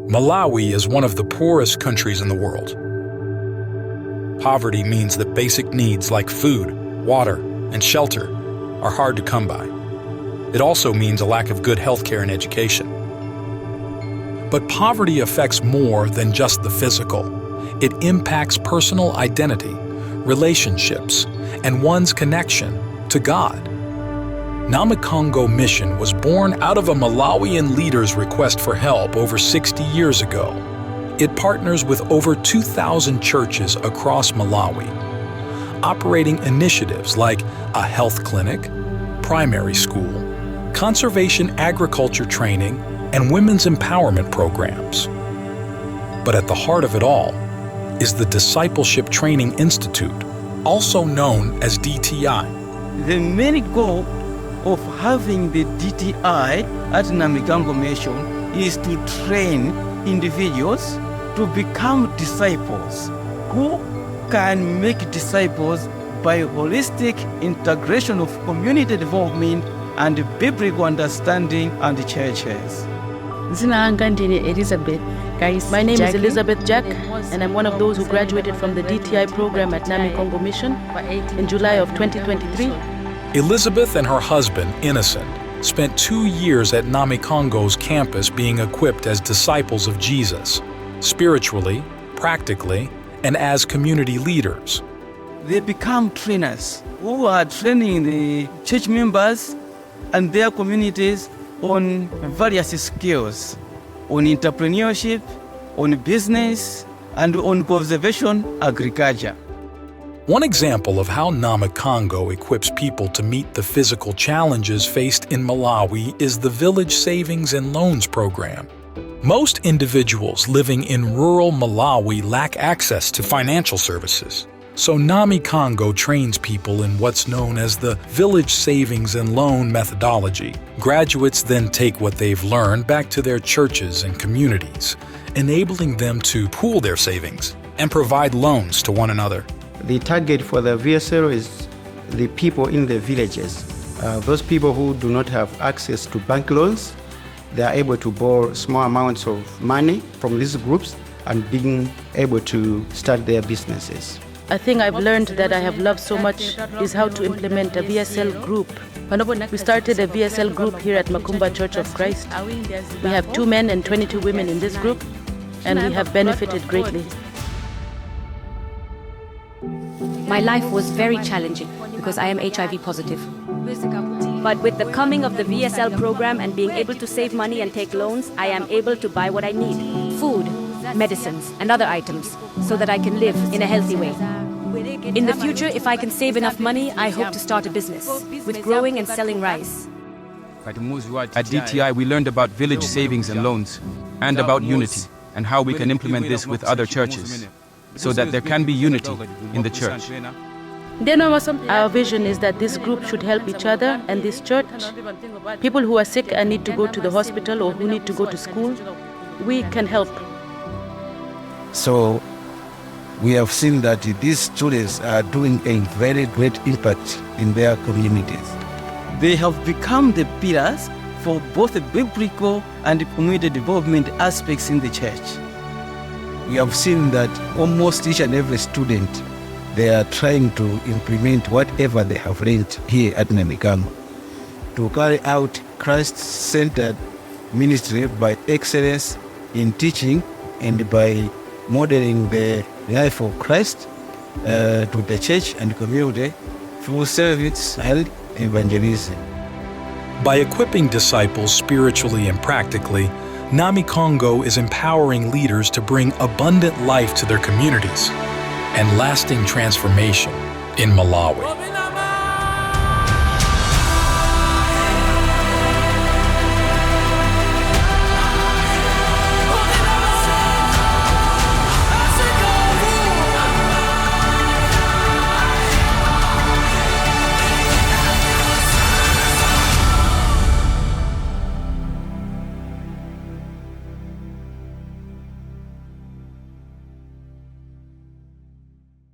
Malawi is one of the poorest countries in the world. Poverty means that basic needs like food, water, and shelter are hard to come by. It also means a lack of good healthcare and education. But poverty affects more than just the physical. It impacts personal identity, relationships, and one's connection to God. Namikango Mission was born out of a Malawian leader's request for help over 60 years ago. It partners with over 2,000 churches across Malawi, operating initiatives like a health clinic, primary school, conservation agriculture training, and women's empowerment programs. But at the heart of it all is the Discipleship Training Institute, also known as DTI. The main goal of having the DTI at Namikango Mission is to train individuals to become disciples who can make disciples by holistic integration of community development and biblical understanding and churches. My name is Elizabeth Jack, and I'm one of those who graduated from the DTI program at Namikango Mission in July of 2023. Elizabeth and her husband, Innocent, spent 2 years at Namikango's campus being equipped as disciples of Jesus, spiritually, practically, and as community leaders. They become trainers who are training the church members and their communities on various skills, on entrepreneurship, on business, and on conservation agriculture. One example of how Namikango equips people to meet the physical challenges faced in Malawi is the Village Savings and Loans program. Most individuals living in rural Malawi lack access to financial services. So Namikango trains people in what's known as the Village Savings and Loan methodology. Graduates then take what they've learned back to their churches and communities, enabling them to pool their savings and provide loans to one another. The target for the VSL is the people in the villages. Those people who do not have access to bank loans, they are able to borrow small amounts of money from these groups and being able to start their businesses. A thing I've learned that I have loved so much is how to implement a VSL group. We started a VSL group here at Makumba Church of Christ. We have 2 men and 22 women in this group, and we have benefited greatly. My life was very challenging because I am HIV positive. But with the coming of the VSL program and being able to save money and take loans, I am able to buy what I need: food, medicines, and other items, so that I can live in a healthy way. In the future, if I can save enough money, I hope to start a business with growing and selling rice. At DTI, we learned about village savings and loans, and about unity, and how we can implement this with other churches, so that there can be unity in the church. Our vision is that this group should help each other and this church. People who are sick and need to go to the hospital or who need to go to school, we can help. So we have seen that these students are doing a very great impact in their communities. They have become the pillars for both the biblical and community development aspects in the church. We have seen that almost each and every student, they are trying to implement whatever they have learned here at Namikango to carry out Christ-centered ministry by excellence in teaching and by modeling the life of Christ to the church and community through service and evangelism. By equipping disciples spiritually and practically, Namikango is empowering leaders to bring abundant life to their communities and lasting transformation in Malawi.